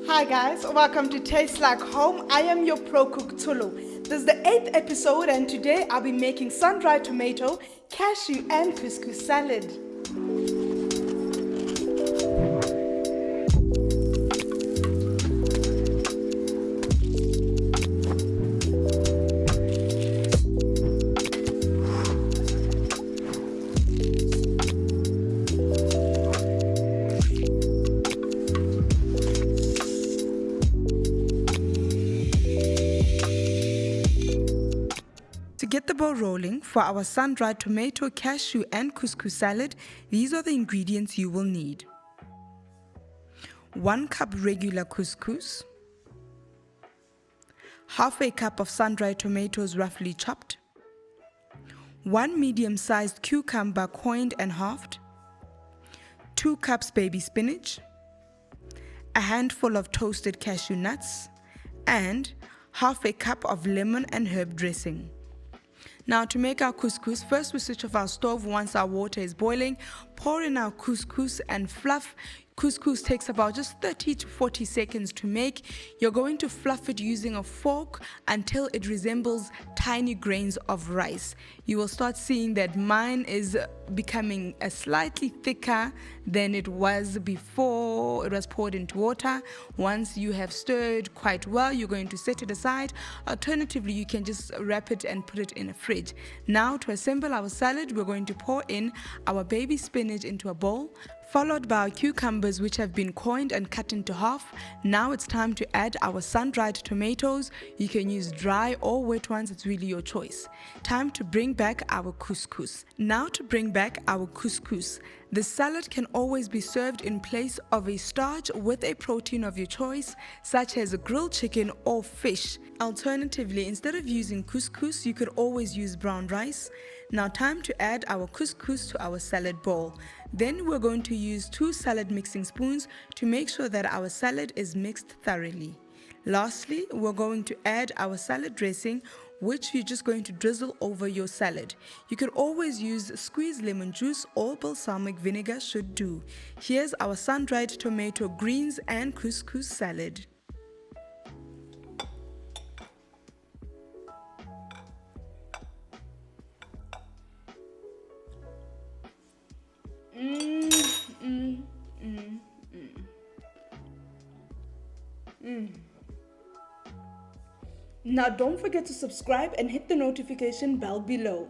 Hi guys, welcome to Taste Like Home. I am your pro-cook Tulu. This is the 8th episode and today I'll be making sun-dried tomato, cashew and couscous salad. To get the ball rolling for our sun-dried tomato, cashew and couscous salad, these are the ingredients you will need. 1 cup regular couscous, half a cup of sun-dried tomatoes roughly chopped, 1 medium-sized cucumber coined and halved, 2 cups baby spinach, a handful of toasted cashew nuts, and half a cup of lemon and herb dressing. Now to make our couscous, first we switch off our stove once our water is boiling, pour in our couscous and fluff. Couscous takes about just 30 to 40 seconds to make. You're going to fluff it using a fork until it resembles tiny grains of rice. You will start seeing that mine is becoming a slightly thicker than it was before it was poured into water. Once you have stirred quite well, you're going to set it aside. Alternatively, you can just wrap it and put it in a fridge. Now to assemble our salad, we're going to pour in our baby spinach into a bowl, followed by our cucumbers which have been coined and cut into half. Now it's time to add our sun-dried tomatoes. You can use dry or wet ones, it's really your choice. Time to bring back our couscous. Now to bring back our couscous. The salad can always be served in place of a starch with a protein of your choice, such as grilled chicken or fish. Alternatively, instead of using couscous, you could always use brown rice. Now time to add our couscous to our salad bowl. Then we're going to use 2 salad mixing spoons to make sure that our salad is mixed thoroughly. Lastly, we're going to add our salad dressing, which you're just going to drizzle over your salad. You could always use squeezed lemon juice or balsamic vinegar should do. Here's our sun-dried tomato, greens and couscous salad. Now don't forget to subscribe and hit the notification bell below.